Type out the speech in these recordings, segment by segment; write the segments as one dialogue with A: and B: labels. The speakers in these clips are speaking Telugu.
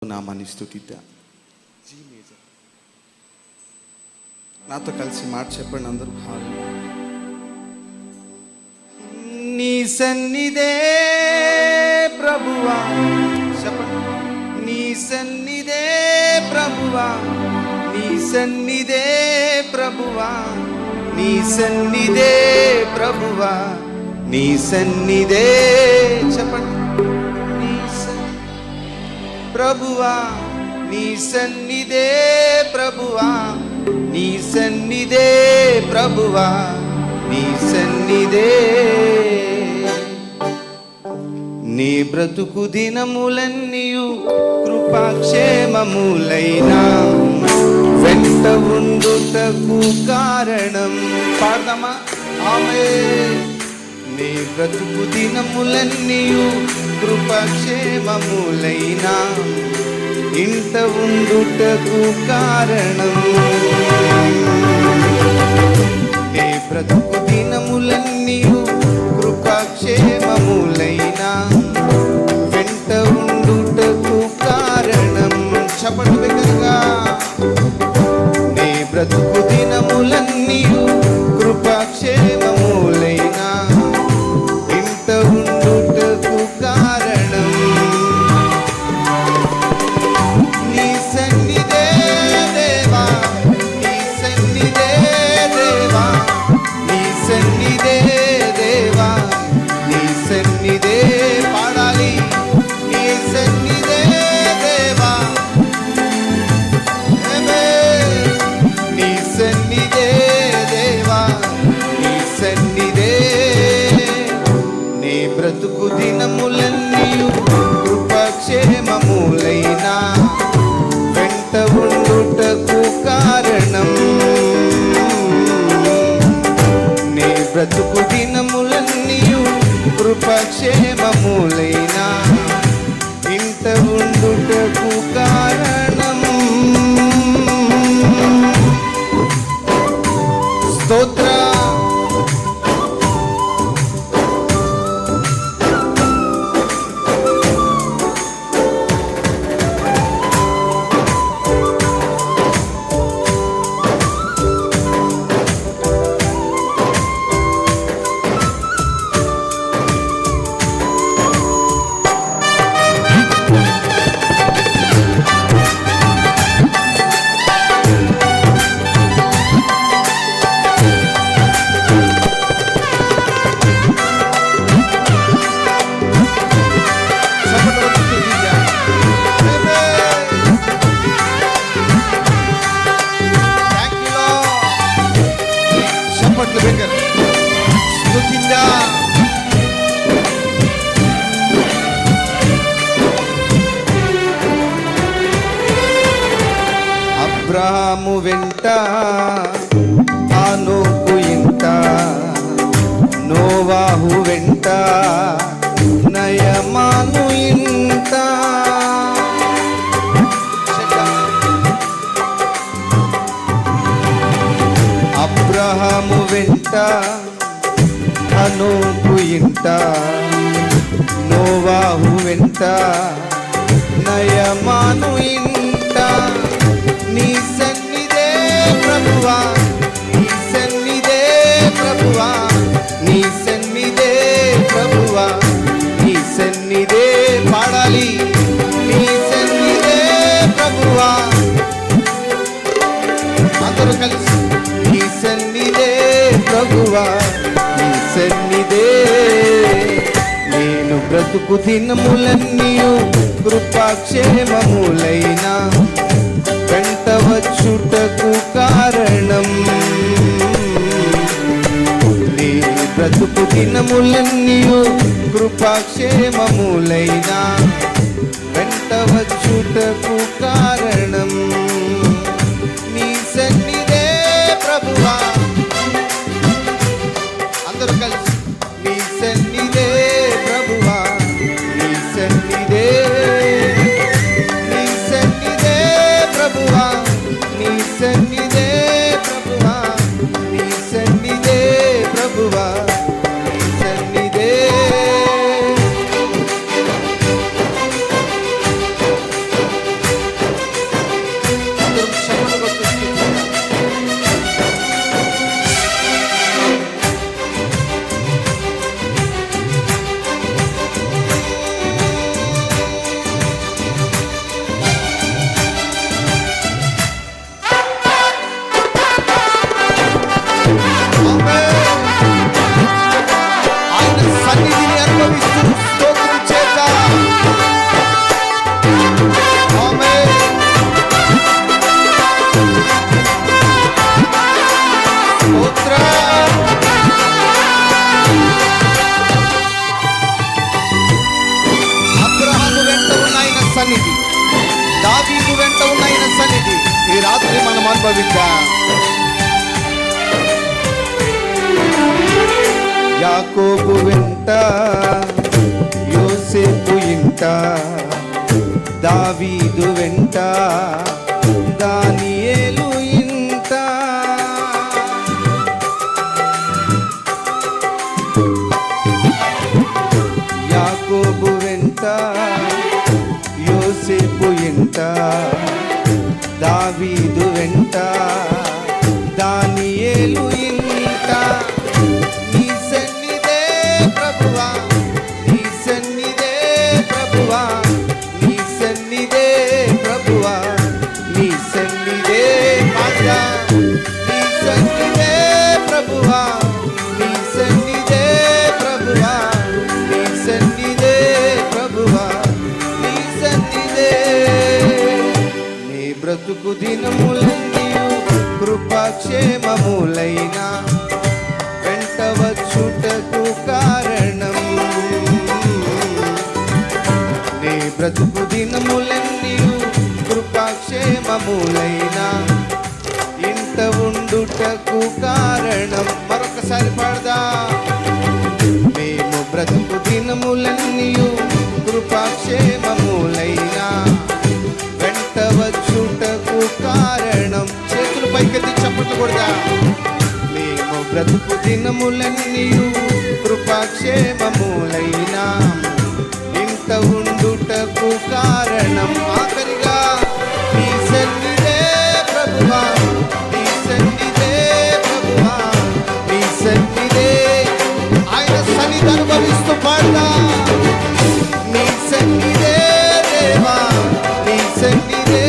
A: నామాన్ని స్తుతిద్దాం. నాతో కలిసి మాట చెప్పండి అందరూ. నీ సన్నిధే ప్రభువా, చెప్పండి. నీ సన్నిధే ప్రభువా, నీ సన్నిధే ప్రభువా, నీ సన్నిధే ప్రభువా, నీ సన్నిధే, చెప్పండి. ప్రభువా నీ సన్నిధే ప్రభువా, నీ సన్నిధే ప్రభువా, నీ సన్నిధే. నీ బ్రతుకు దినములన్నీయు కృపాక్షేమములైనా వెంట ఉండుటకు కారణం. పాడదామా? ఆమేన్. నీ బ్రతుకు దినములన్నీయు కృపాక్షేమములైనా ఇంట ఉండుటకు కారణం. నీ బ్రతుకు దినములన్నీయు కృపాక్షేమములైనా వెంట ఉండుటకు కారణం. చెప్పండి బిగ్గరగా. నీ బ్రతుకు దినములన్నీయు కృపాక్షేమములైనా ఉండుటకు కారణం. నీ సన్నిధే దేవా, నీ సన్నిధే దేవా, నీ సన్నిధే దేవా, నీ సన్నిధే. పాడాలి. నీ సన్నిధే దేవా, నీ సన్నిధే దేవా, నీ సన్నిధే. నీ బ్రతుకు దినములన్నీయు కృపాక్షేమములైనా వెంట ఉండుటకు కారణం. నీ బ్రతుకు దినములన్నీయు కృపాక్షేమములైనా ఇంట ఉండుటకు కారణం. స్తోత్ర. అబ్రాహాము వెంట హనోకు ఇంట, నోవాహు వెంట నయమాను ఇంట. అబ్రాహాము వెంట హనోకు ఇంట, నోవాహు వెంట నయమాను ఇంట. నీ సన్నిధే ప్రభువా, నీ సన్నిధే ప్రభువా, నీ సన్నిధే ప్రభువా, నీ సన్నిధే. పాడాలి. నీ సన్నిధే ప్రభువా, అందరూ కలిసి. నీ సన్నిధే ప్రభువా, నీ సన్నిధే. నేను బ్రతుకు దినములన్నీయు కృపాక్షేమములైనా వెంట వచ్చుటకు కారణం. నీ బ్రతుకు దినములన్నీయు కృపాక్షేమములైనా వెంట వచ్చుటకు కారణం. నీ సన్నిధే ప్రభువా, అందరూ కలిసి. నీ సన్నిధే ప్రభువా, నీ సన్నిధే, నీ సన్నిధే ప్రభువా, నీ సన్నిధే ప్రభువా, నీ సన్నిధే ప్రభువా, నీ సన్నిధే. దావీదు వెంట ఉన్న ఆయన సన్నిధి ఈ రాత్రి మనం అనుభవిద్దాం. యాకోబు వెంట, యోసేపు ఇంట, దావీదు వెంట, దానియేలు ఇంట. యాకోబు వెంట, యోసేపు ఇంట, దావీదు వెంట, దానియేలు ఇంట. నీ సన్నిధే ప్రభువా, నీ సన్నిధే ప్రభువా, నీ సన్నిధే ప్రభువా, నీ సన్నిధే మాతా, నీ సన్నిధే ప్రభువా, నీ సన్నిధే ప్రభువా, నీ సన్నిధే ప్రభువా, నీ సన్నిధే. నీ బ్రతుకు దినములన్నీయు కృపాక్షేమములైనా వెంట వచ్చుటకు కారణం. నీ బ్రతుకు దినములన్నీయు కృపాక్షేమములైనా ఇంట ఉండుటకు కారణం. మరొకసారి పాడదా. మేము బ్రతుకు దినములన్నీయు కృపాక్షేమములైనా వెంట వచ్చుటకు కారణం. చేతులు పైకెత్తి చప్పట్లు కొడదా. మేము బ్రతుకు దినములన్నీయు కృపాక్షేమములైనా ఇంత ఉండుటకు కారణం. ఆఖరిగా నీ సన్నిధే ప్రభువా, నీ సన్నిధే ప్రభువా, నీ సన్నిధే. ఆయన సన్నిధి అనుభవిస్తూ పాడదా. నీ సన్నిధే దేవా, నీ సన్నిధే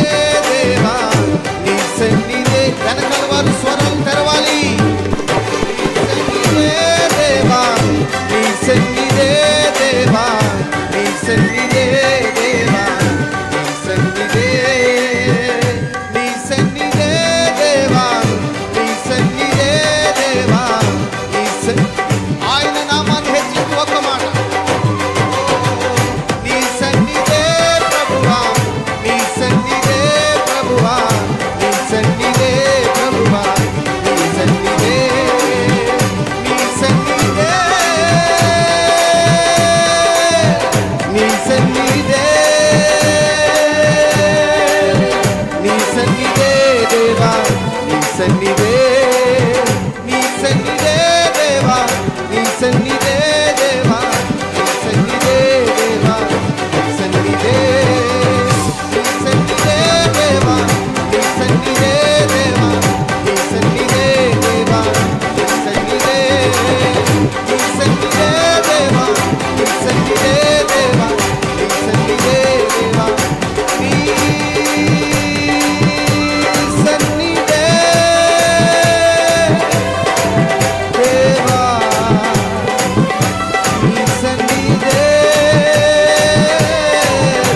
A: దేవా, నీ సన్నిధే. వెనకాల వారు స్వరం తెరవాలి. నీ సన్నిధే దేవా, నీ సన్నిధే దేవా, నీ సన్నిధే దేవా, నీ సన్నిధే, నీ సన్నిధే దేవా, నీ సన్నిధే దేవా, నీ ఆయన నామాన్ని హెచ్చించి ఒక్క మాట. నీ సన్నిధే ప్రభువా, నీ సన్నిధే ప్రభువా, నీ సన్నిధే ప్రభువా, నీ సన్నిధే, నీ సన్నిధే, నీ సన్నిధే, నీ సన్నిధే దేవా, నీ సన్నిధే, నీ సన్నిధే దేవా, నీ సన్నిధే దేవా, నీ సన్నిధే దేవా, నీ సన్నిధే, నీ సన్నిధే దేవా, నీ సన్నిధే దేవా, నీ సన్నిధే దేవా, నీ సన్నిధే, నీ సన్నిధే దేవా, నీ సన్నిధే దేవా, నీ సన్నిధే దేవా, నీ సన్నిధే దేవా, నీ సన్నిధే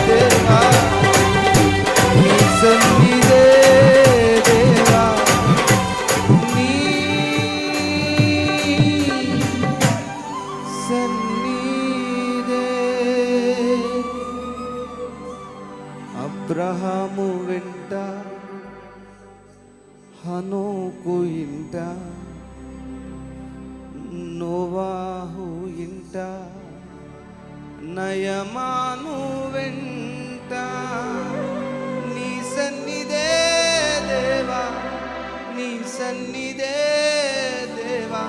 A: దేవా, నీ సన్నిధే దేవా, నీ సన్నిధే. అబ్రహాము వెంట, హనోకు ఇంట, నోవాహు ఇంట, నయమాను వెంట. నీ సన్నిధే దేవా, నీ సన్నిధే దేవా,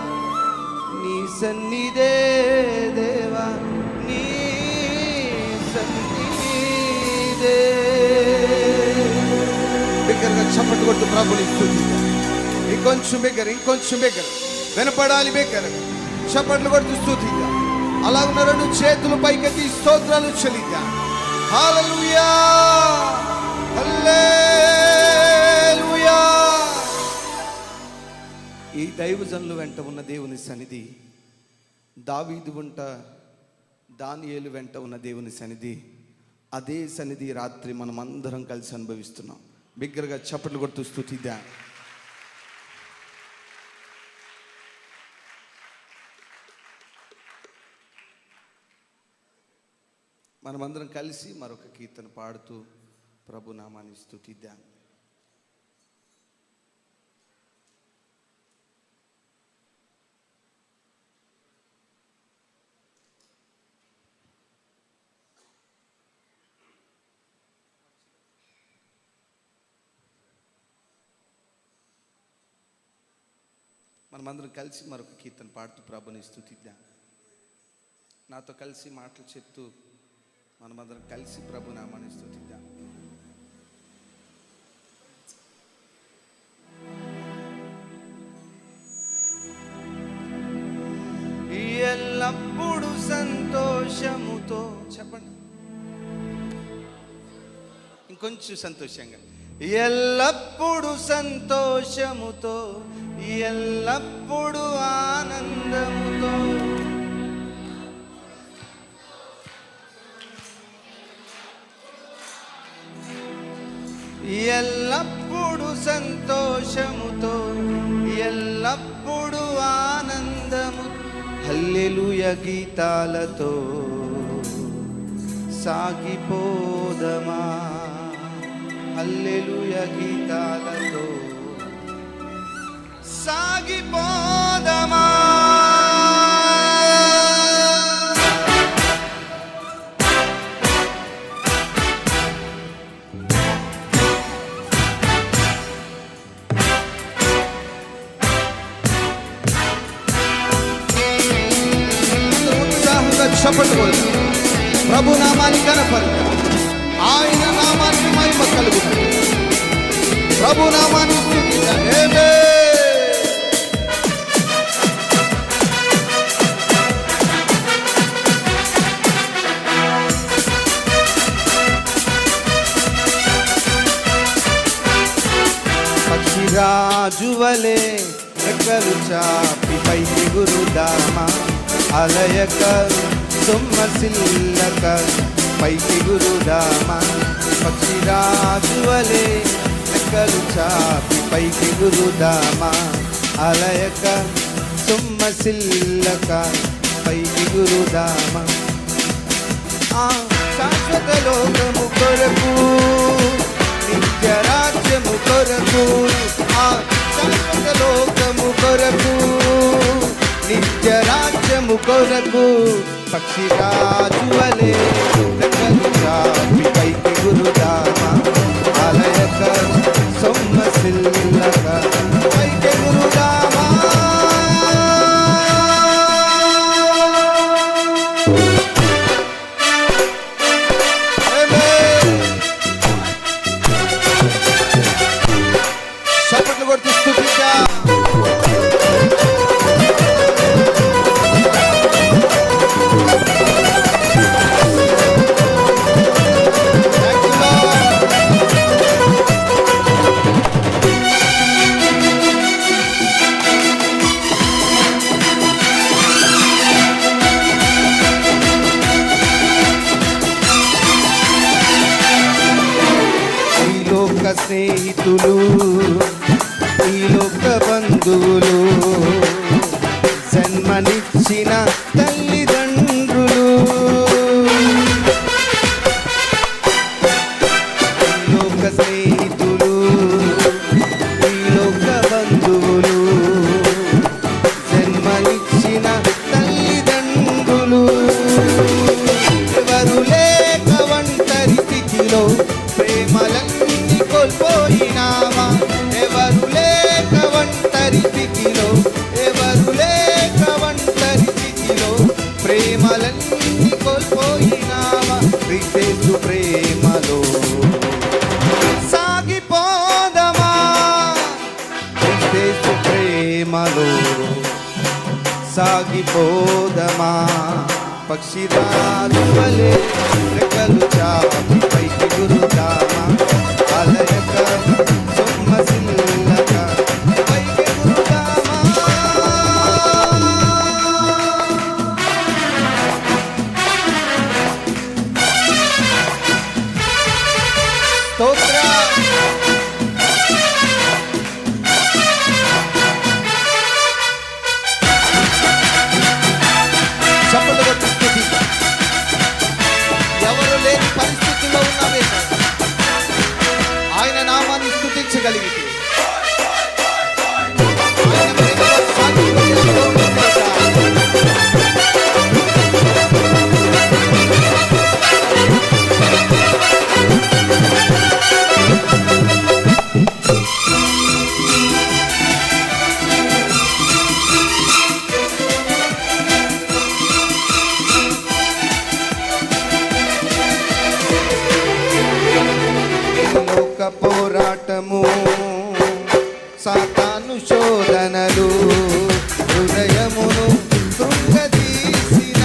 A: నీ సన్నిధే దేవా, నీ సన్నిధే. బిగ్గరగా చప్పట్లు కొట్టు ప్రభుని స్తుతిద్దాం. ఇంకొంచెం బిగ్గర, ఇంకొంచెం బిగ్గర వినపడాలి. బిగ్గరగా చప్పట్లు కొడుతూ స్తుతిద్దాం. అలా ఉన్న రెండు చేతులు పైకెత్తి స్తోత్రాలు చెల్లిద్దాం. హల్లెలూయా, హల్లెలూయా. ఈ దైవజనుల వెంట ఉన్న దేవుని సన్నిధి, దావీదు వెంట, దానియేలు వెంట ఉన్న దేవుని సన్నిధి, అదే సన్నిధి రాత్రి మనం అందరం కలిసి అనుభవిస్తున్నాం. బిగ్గరగా చప్పట్లు కొడుతూ స్తుతిద్దాం. మనమందరం కలిసి మరొక కీర్తన పాడుతూ ప్రభు నామాన్ని స్తుతిద్దాం. మనమందరం కలిసి మరొక కీర్తన పాడుతూ ప్రభుని స్తుతిద్దాం. నాతో కలిసి మాటలు చెప్తూ మనమందరం కలిసి ప్రభు నామాన్ని స్తుతిద్దాం. ఎల్లప్పుడు సంతోషముతో చెప్పండి, ఇంకొంచెం సంతోషంగా. ఎల్లప్పుడు సంతోషముతో, ఎల్లప్పుడు ఆనందముతో, ఎల్లప్పుడు సంతోషముతో, ఎల్లప్పుడు ఆనందము. హల్లెలూయా గీతాలతో సాగిపోదమా, హల్లెలూయా గీతాలతో సాగిపోదమా. ఉత్సాహంగా చప్పట్లు ప్రభు నామాన్ని కనపడతాం. ఆయన నామానికి మహిమ కలుగుతుంది. ప్రభు నామాన్ని స్తుతిద్దాం. ఆమేన్. పక్షిరాజువలే రెక్కలు చాపి పైకి గురుదామా, అలయక సొమ్మసిల్లక పైకి గురుదామా. పక్షిరాజువలే రెక్కలు చాపి పైకి గురుదామా, అలయక సొమ్మసిల్లక పైకి గురుదామా. శాశ్వత లోకము కొరకు, నిత్య రాజ్యము కొరకు, శాశ్వత లోకము కొరకు, నిత్య రాజ్యము కొరకు. పక్షిరాజువలే రెక్కలు చాపి పైకి గురుదామా, అలయక సొమ్మసిల్లక పైకి గురుదామా. చప్పట్లు కొడుతూ స్తుతిద్దాం. స్నేహితులు, ఈ లోక బంధువులు, జన్మనిచ్చిన తల్లిదండ్రులు, ఈ లోక స్నేహితులు, ఈ లోక బంధువులు, జన్మనిచ్చిన తల్లిదండ్రులు. ఎవరు లేక ఒంటరి స్థితిలో ప్రేమలన్నీ కోల్పోయినామా, ఎవరు లేక ఒంటరి స్థితిలో, ఎవరు లేక ఒంటరి స్థితిలో ప్రేమలన్నీ కోల్పోయినామా. క్రీస్తు ప్రేమలో సాగిపోదమా, క్రీస్తు ప్రేమలో సాగిపోదమా. పక్షిరాజువలే రెక్కలు చాపి పైకి గురుదామా, అలయక సొమ్మసిల్లక పైకి గురుదామా. స్తోత్రం. చప్పట్లు కొట్టి స్తుతిద్దాం. ఎవరు లేని పరిస్థితుల్లో ఉన్నామే, చేయగలిగితే ఆయన ప్రేమలో సాగిపోయే దేవుడు పోరాటము, సాతాను శోధనలు హృదయమును కృంగదీసిన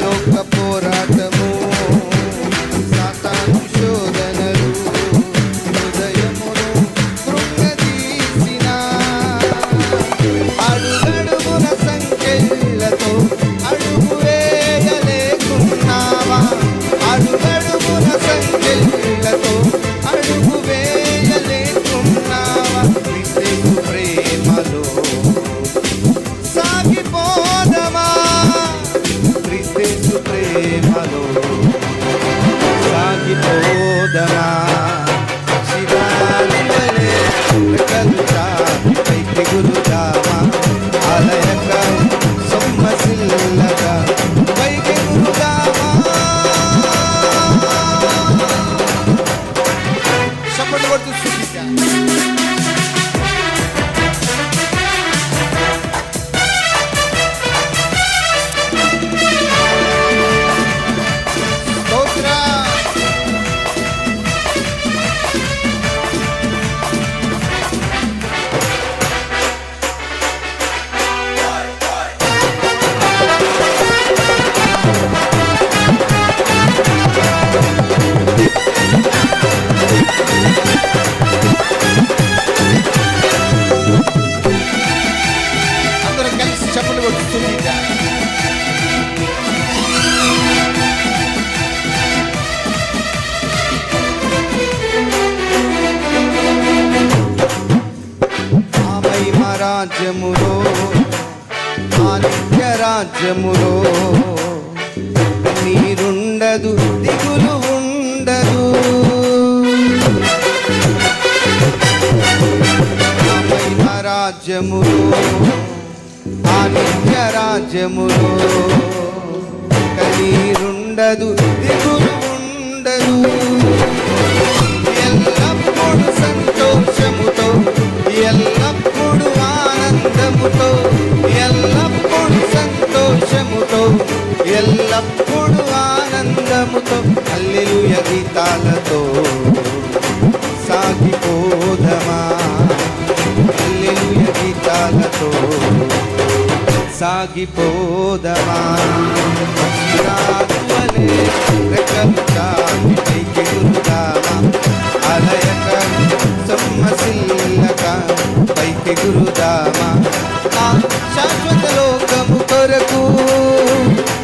A: లోక పోరాటము, సాతాను శోధనలు హృదయమును కృంగదీసిన అడుగడుగున సంఖ్యలతో అడుగు అడుగడుగున సంఖ్యలతో అడుగు వేయలేకున్నావా క్రీస్తు ప్రేమలో సాగిపోదమా క్రీస్తు ప్రేమలో సాగిపోదమా శివాలయలే కలుతా పైకి గురుదామా ఆలయక సొమ్మసిల్లగా పైకి గురుదామా రాజ్యములో ఆ నిత్య రాజ్యములో నీరుండదు దిగులు ఉండదు ఆ రాజ్యములో ఆ నిత్య రాజ్యములో నీరుండదు దిగులు ఉండదు ఎల్లప్పుడు సంతోషముతో ఎల్లప్పుడు ఆనందముతో ఎల్లప్పుడు సంతోషముతో ఎల్లప్పుడు ఆనందముతో హల్లెలూయా గీతాలతో సాగిపోదమా హల్లెలూయా గీతాలతో సాగిపోదమా రాత్వలే రెక్కలు చాపి పైకి గురుదామా అలయక సొమ్మసిల్లక పైకి గురుదామా ఆ శాశ్వత లోకము కొరకు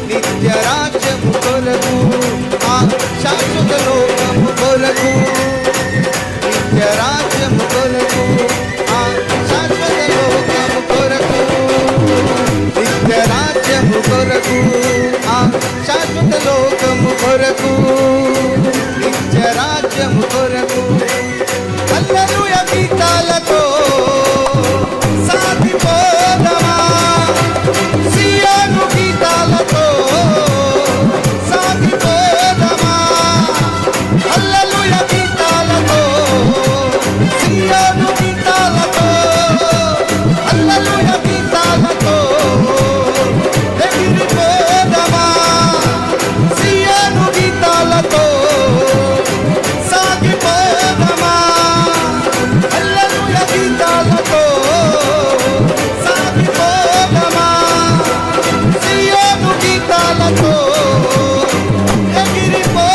A: నిత్య రాజ్యము కొరకు ఆ శాశ్వత లోకము కొరకు నిత్య రాజ్యము కొరకు ఆ శాశ్వత లోకము కొరకు నిత్య రాజ్యము కొరకు ఆ శాశ్వత లోకము కొరకు నిత్య రాజ్యము కొరకు హల్లెలూయా గీతాలతో సాగిపోదమా సియోను గీతాలతో సాగిపోదమా హల్లెలూయా గీతాలతో సియోను గీతాలతో హల్లెలూయా గీతాలతో ఎగిరిపోదమా సియోను గీతాలతో సాగిపోదమా హల్లెలూయా గీతాలతో సాగిపోదమా సియోను గీతాలతో ఎగిరిపోదమా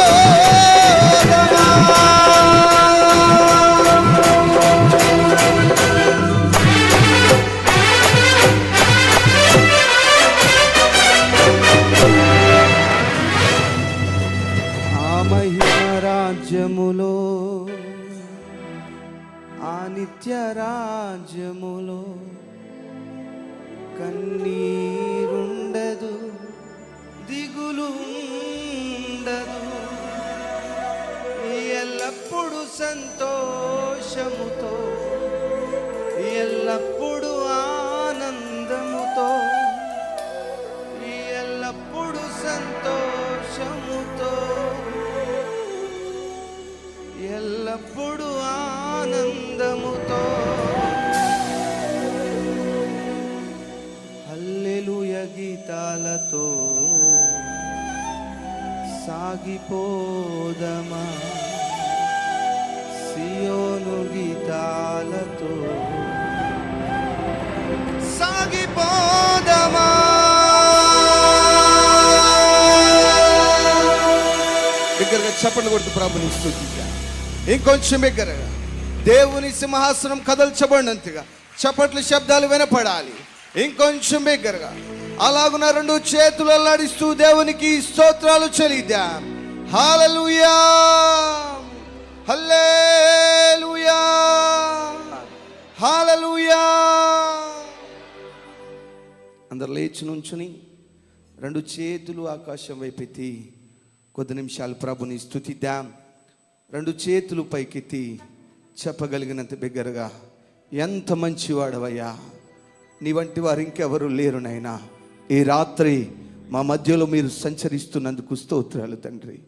A: ఆ మహిమ రాజ్యములో ఆ నిత్య రాజ్యములో కన్నీరుండదు దిగులు ఉండదు ఎల్లప్పుడూ సంతోషముతో, ఎల్లప్పుడూ ఆనందముతో, ఎల్లప్పుడూ సంతోషముతో, ఎల్లప్పుడూ ఆనందముతో, హల్లెలూయా గీతాలతో సాగిపోదమా, సియోను గీతాలతో సాగిపోదమా. బిగ్గరగా చప్పట్లు కొడుతూ ప్రభుని స్తుతిద్దాం. ఇంకొంచెం బిగ్గరగా దేవుని సింహాసనం కదల్చబడినంతగా చప్పట్లు శబ్దాలు వినపడాలి. ఇంకొంచెం బిగ్గరగా అలాగున రెండు చేతులు అల్లాడిస్తూ దేవునికి స్తోత్రాలు చెల్లిద్దాం. హల్లెలూయా, హల్లెలూయా, హల్లెలూయా. అందరు లేచి నుంచుని రెండు చేతులు ఆకాశం వైపెత్తి కొద్ది నిమిషాలు ప్రభుని స్తుతిద్దాం. రెండు చేతులు పైకెత్తి చెప్పగలిగినంత బిగ్గరగా, ఎంత మంచివాడవయ్యా, నీ వంటి వారు ఇంకెవరు లేరు నాయనా. ఈ రాత్రి మా మధ్యలో మీరు సంచరిస్తున్నందుకు స్తోత్రాలు తండ్రి,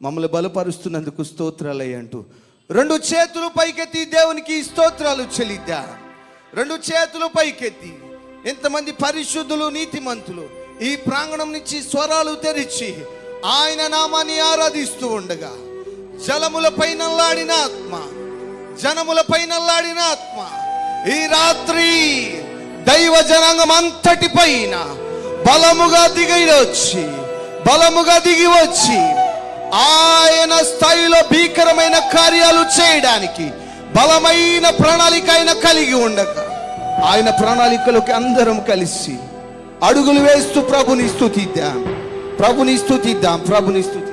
A: మమ్మల్ని బలపరుస్తున్నందుకు స్తోత్రాలయ్య అంటూ రెండు చేతులు పైకెత్తి దేవునికి స్తోత్రాలు చెల్లిద్దాం. రెండు చేతులు పైకెత్తి ఎంతమంది పరిశుద్ధులు నీతిమంతులు ఈ ప్రాంగణం నుంచి స్వరాలు తెరిచి ఆయన నామాన్ని ఆరాధిస్తూ ఉండగా, జలములపై నల్లాడిన ఆత్మ, జనములపై నల్లాడిన ఆత్మ ఈ రాత్రి దైవ జనాంగం అంతటి పైన బలముగా దిగి వచ్చి ఆయన స్థాయిలో భీకరమైన కార్యాలు చేయడానికి బలమైన ప్రణాళిక ఆయన కలిగి ఉండగా, ఆయన ప్రణాళికలోకి అందరం కలిసి అడుగులు వేస్తూ ప్రభుని స్తుతిద్దాం, ప్రభుని స్తుతిద్దాం, ప్రభుని స్తుతిద్దాం.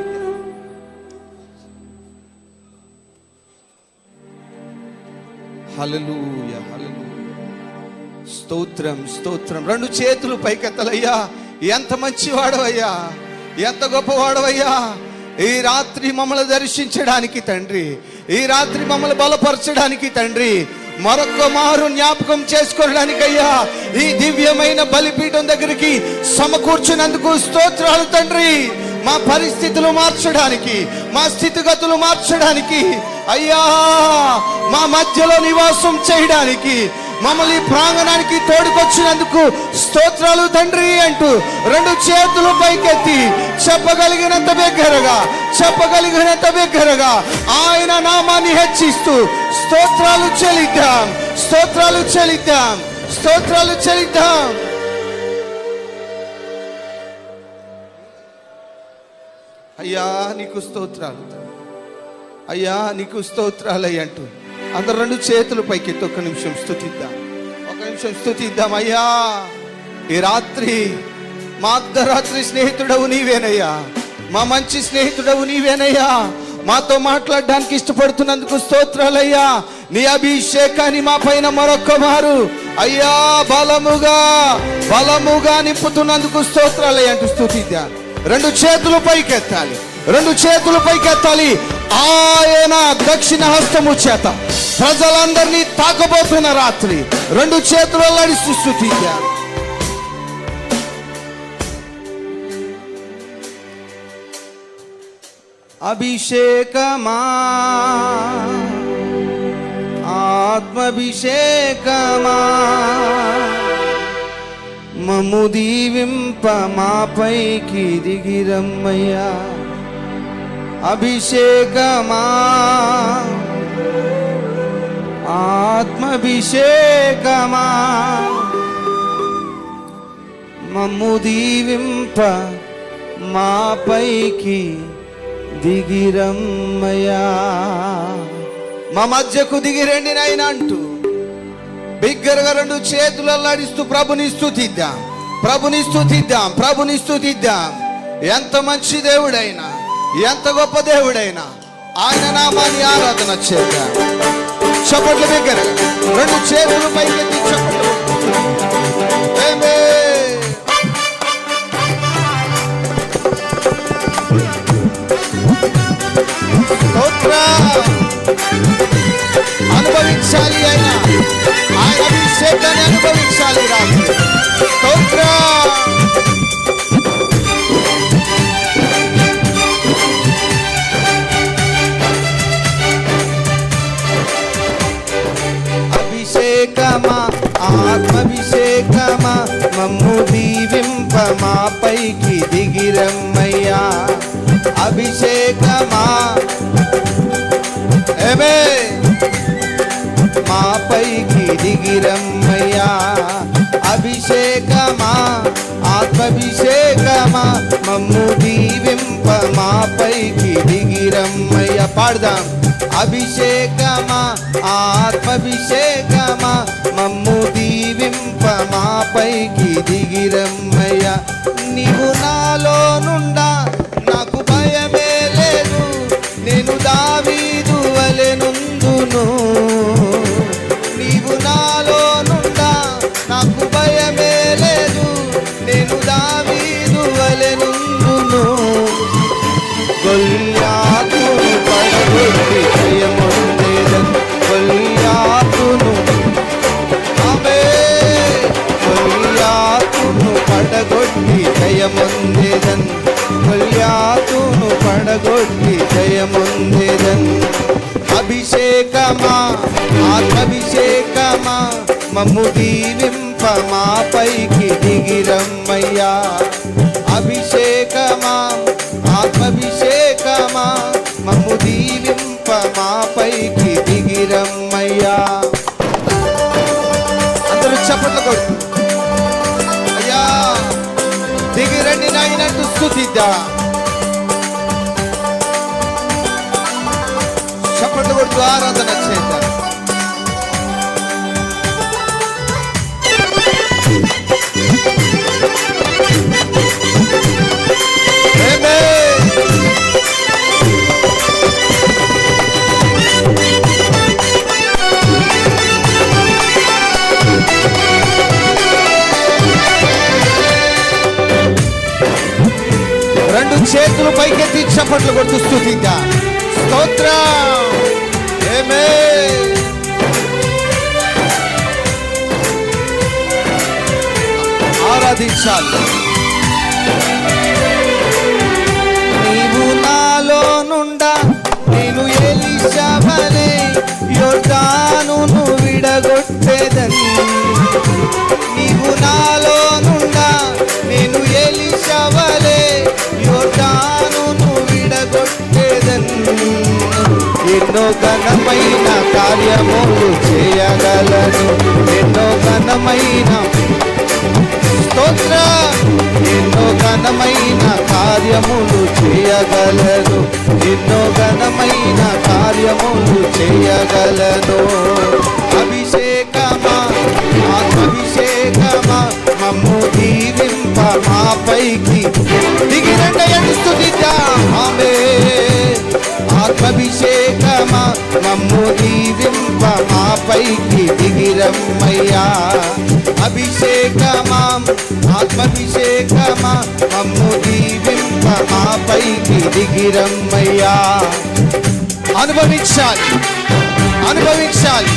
A: హల్లెలూయా, హల్లెలూయా, స్తోత్రం, స్తోత్రం. రెండు చేతులు పైకెత్తలయ్యా. ఎంత మంచివాడవయ్యా, ఎంత గొప్పవాడవయ్యా. ఈ రాత్రి మమ్మల్ని దర్శించడానికి తండ్రి, ఈ రాత్రి మమ్మల్ని బలపరచడానికి తండ్రి, మరొక మారు జ్ఞాపకం చేసుకోవడానికయ్యా ఈ దివ్యమైన బలిపీఠం దగ్గరికి సమకూర్చినందుకు స్తోత్రాలు తండ్రి. మా పరిస్థితులు మార్చడానికి, మా స్థితిగతులు మార్చడానికి అయ్యా, మా మధ్యలో నివాసం చేయడానికి, మమ్మల్ని ప్రాంగణానికి తోడుకొచ్చినందుకు స్తోత్రాలు తండ్రి అంటూ రెండు చేతులు పైకెత్తి చెప్పగలిగినంత బిగ్గరగా ఆయన నామాన్ని హెచ్చిస్తూ స్తోత్రాలు చెల్లిద్దాం, స్తోత్రాలు చెల్లిద్దాం, స్తోత్రాలు చెల్లిద్దాం. అయ్యా నీకు స్తోత్రాలు, అయ్యా నీకు స్తోత్రాలయ్య అంటూ అందరు రెండు చేతులు పైకెత్తి ఒక్క నిమిషం స్తుతిద్దాం. అయ్యా ఈ రాత్రి మా అర్ధరాత్రి స్నేహితుడవు నీవేనయ్యా, మా మంచి స్నేహితుడవు నీవేనయ్యా. మాతో మాట్లాడడానికి ఇష్టపడుతున్నందుకు స్తోత్రాలయ్యా. నీ అభిషేకాన్ని మా పైన మరొక్క మారు అయ్యా బలముగా నింపుతున్నందుకు స్తోత్రాలయ్యా అంటూ స్తుతిద్దాం. రెండు చేతులు పైకెత్తాలి. ఆయన దక్షిణ హస్తము చేత ప్రజలందరినీ తాకబోతున్న రాత్రి రెండు చేతులు అల్లాడిస్తూ స్తుతిద్దాం. అభిషేకమా, ఆత్మాభిషేకమా, మమ్ము దీవింప మాపైకి దిగిరమ్మయ్యా. అభిషేకమా, ఆత్మాభిషేకమా, మమ్ము దీవింప మాపైకి దిగిరమ్మయ్యా. మా మధ్యకు దిగిరండి నాయన అంటూ బిగ్గరగా రెండు చేతులు అల్లాడిస్తూ ప్రభుని స్తుతిద్దాం. ఎంత మంచి దేవుడైనా, ఎంత గొప్ప దేవుడైనా ఆయన నామాన్ని ఆరాధన చేద్దాం. చప్పట్లు బిగ్గరగా రెండు చేతులు పైకెత్తి చప్పట్లు. స్తోత్రం. అనుభవించాలి, ఆయన అభిషేకాన్ని అనుభవించాలి రాత్రి. అభిషేకమా, ఆత్మభిషేకమా, మమ్ము దీవింప మా పైకి దిగిరమ్మయ్యా. అభిషేకమా మా పైకి దిగిరమ్మయ్యా. అభిషేకమా, ఆత్మభిషేకమా, మమ్ము దీవింప మా పైకి దిగిరమ్మయ్యా. పాడదాం. అభిషేకమా, ఆత్మభిషేకమా, మమ్ము దీవింప మా పైకి దిగిరమ్మయ్యా. నీవు నాలో నుండా నాకు భయమే లేదు, నేను దావీదు వలె నుందును. నీవు నాలో నుండా నాకు భయమే లేదు, నేను దావీదు వలె నుందును. గొల్యాతును పడగొట్టి జయమొందేదన్, గొల్యాతును గొల్యాతును పడగొట్టి జయమొందేదన్, గొల్యాతును పడగొట్టి జయమొందేదన్. అభిషేకమా, ఆత్మభిషేకమా, మమ్ము దీవింప మా పైకి దిగిరమ్మయ్యా. అభిషేకమా, ఆత్మభిషేకమా, మమ్ము దీవింప మా పైకి దిగిరమ్మయ్యా. అందరూ చప్పట్లు కొట్టు. అయ్యా దిగిరండి నాయనంటూ స్తుతిద్దా. చప్పట్లు కొడుతూ ఆరాధన చేద్దాం. రెండు చేతులు పైకెత్తి చప్పట్లు కొడుతూ స్తుతిద్దా. స్తోత్రం. ఆరాధించాలి. నీవు నాలో నుండా నేను ఎలీషా వలె యొర్దానును విడగొట్టేదన్. నీవు నాలో నుండా నేను ఎలీషా వలె యొర్దానును విడగొట్టేదన్. ఎన్నో ఘనమైన కార్యములు చేయగలను, ఎన్నో ఘనమైన స్తోత్ర, ఎన్నో ఘనమైన కార్యములు చేయగలను, ఎన్నో ఘనమైన కార్యములు చేయగలను. అభిషేకమా, ఆత్మభిషేకమా, మమ్ము దీవింప మా పైకి దిగిరండి స్తుతిద్దా. ఆమేన్. ఆత్మభిషేకమా, మమ్ము దీవింప మా పైకి దిగిరమ్మయ్యా. అభిషేకమా, ఆత్మభిషేకమా, మమ్ము దీవింప మా పైకి దిగిరమ్మయ్యా. అనుభవించాలి, అనుభవించాలి.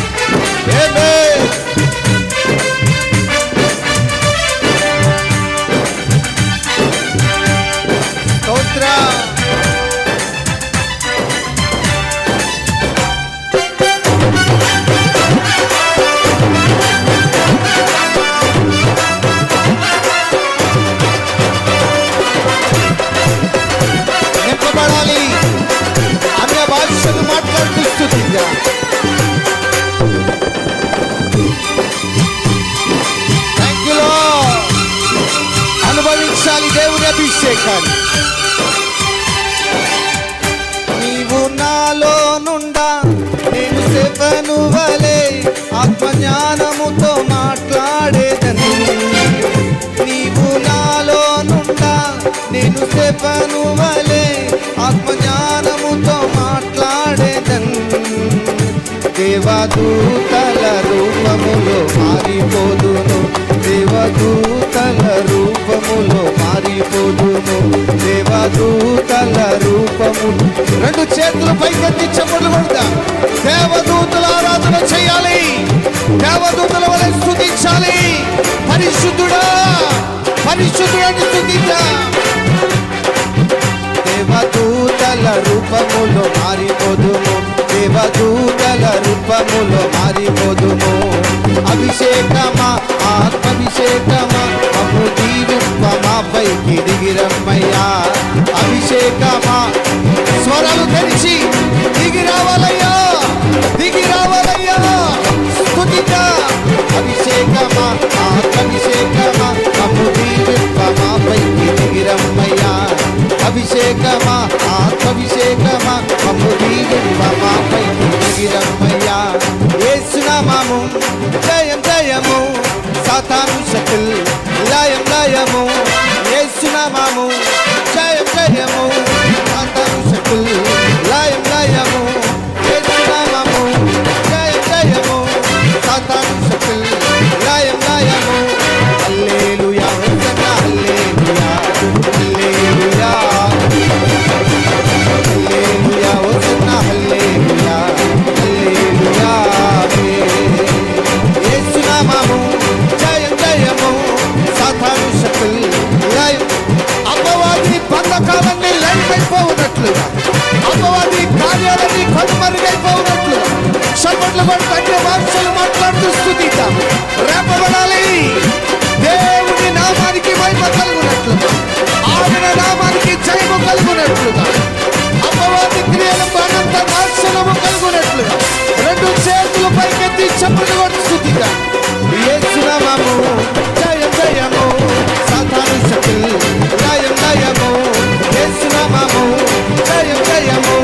A: స్తోత్రం. నింపబడాలి. అన్య భాషలు మాట్లాడుతూ స్తుతిద్దా. Thank you lord. అనుభవించాలి దేవుని అభిషేకాన్ని. నీవు నాలో నుండా నేను సెఫను వలె ఆత్మజ్ఞానముతో మాట్లాడేదను. నీవు నాలో నుండా నేను సెఫను వలె ఆత్మజ్ఞానముతో మాట్లాడేదను. దేవదూతల రూపములో మారిపోదును, దేవదూతల రూపములో మారిపోదును, దేవ దేవదూతల రూపము. రెండు చేతులు పైకెత్తి చప్పట్లు కొడతా. దేవదూతల ఆరాధన చేయాలి, దేవదూతల వలె స్తుతించాలి. పరిశుద్ధుడా పరిశుద్ధుడని స్తుతించా. దేవదూతల రూపములో మారిపోదుము, దేవదూతల రూపములో మారిపోదుము. అభిషేకమా ఆత్మాభిషేకమా మమ్ము దీవింప మాపైకి దిగిరమ్మయ్యా. అభిషేకమా స్వరాలు తెరిచి దిగి రావాలయ్యా, దిగి రావాలయ్యా. స్తుతిగా అభిషేకమా ఆత్మాభిషేకమా మమ్ము దీవింప మాపైకి దిగిరమ్మయ్యా. అభిషేకమా ఆత్మాభిషేకమా మమ్ము దీవింప మాపైకి దిగిరమ్మయ్యా. యేసునామము జయం జయము, సాతాను శక్తులు లయం లయము. యేసునామము జయం జయము, సాతాను శక్తులు లయం లయము. యేసునామము జయం జయము, సాతాను శక్తులు లయం లయము. Hallelujah hosanna hallelujah, hallelujah hallelujah hosanna hallelujah, హల్లెలూయా. యేసునామము జయం జయము, సాతాను శక్తులు లయం. అపవాది బంధకాలన్నీ లైపోయినట్లుగా, అపవాది కార్యాలన్నీ కనుమరుగైపోయినట్లుగా చప్పట్లు కొట్టి అన్య భాషలు మాట్లాడుతూ స్తుతిద్దాం. రేపబడాలి, దేవుని నామానికి మహిమ కలుగునట్లుగా, ఆయన నామానికి జయము కలుగునట్లుగా, అపవాది క్రియలకు అనంత నాశనము కలుగునట్లుగా రెండు చేతులు పైకెత్తి చప్పట్లు కొట్టి స్తుతిద్దాం. యేసునామము జయం జయము, సాతాను శక్తులు లయం లయము. యేసునామము జయం జయము,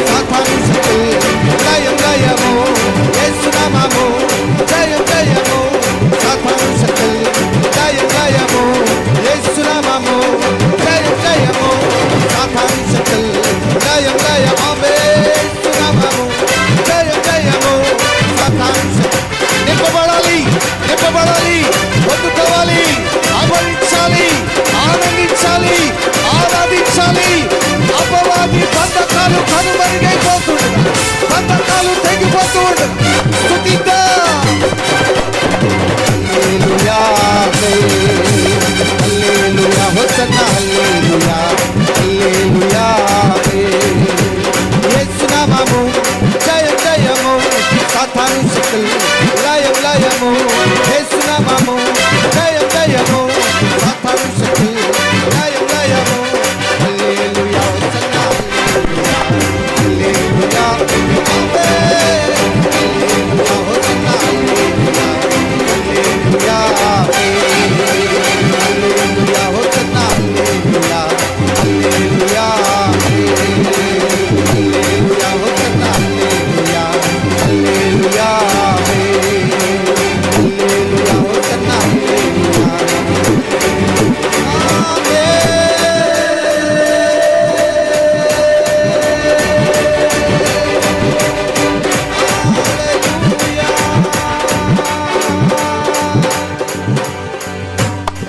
A: సాతాను శక్తులు లయం లయము. యేసునామము జయం జయము, సాతాను శక్తులు లయం లయము. యేసునామము జయం జయము, సాతాను శక్తులు లయం లయము. యేసునామము జయం జయము, సాతాను శక్తులు. నింపబడాలి, నింపబడాలి, పొందుకోవాలి, ఆవరించాలి, ఆనందించాలి, ఆరాధించాలి. అపవాది బంధకాలు కనుమరుగైపోతుండగా, బంధకాలు తెగిపోతూ ఉండగా స్తుతిద్దాం. హల్లెలూయా హల్లెలూయా హోసన్నా హల్లెలూయా, హల్లెలూయా. యేసునామము జయం జయము, సాతాను శక్తులు లయం లయము. యేసునామము జయం జయము, సాతాను శక్తులు లయం లయము. Hallelujah hosanna hallelujah, hallelujah. Hallelujah hosanna hallelujah, hallelujah. Hallelujah hosanna hallelujah, hallelujah. Hallelujah hosanna hallelujah, hallelujah. Hallelujah hosanna hallelujah.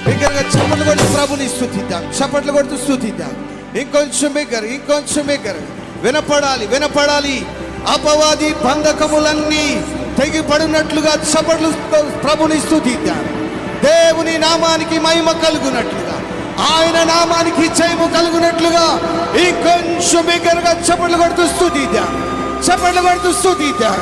A: బిగ్గరగా చప్పట్లు కొడుతూ ప్రభుని స్తుతిద్దాం, చప్పట్లు కొడుతూ స్తుతిద్దాం. ఇంకొంచెం బిగ్గర, ఇంకొంచెం బిగ్గర. వినపడాలి, వినపడాలి. అపవాది బంధకములన్నీ తెగిపడినట్లుగా చప్పట్లు ప్రభుని స్తుతిద్దాం. దేవుని నామానికి మహిమ కలుగునట్లుగా, ఆయన నామానికి జయము కలుగునట్లుగా ఇంకొంచెం బిగ్గరగా చప్పట్లు కొడుతూ స్తుతిద్దాం, చప్పట్లు కొడుతూ స్తుతిద్దాం.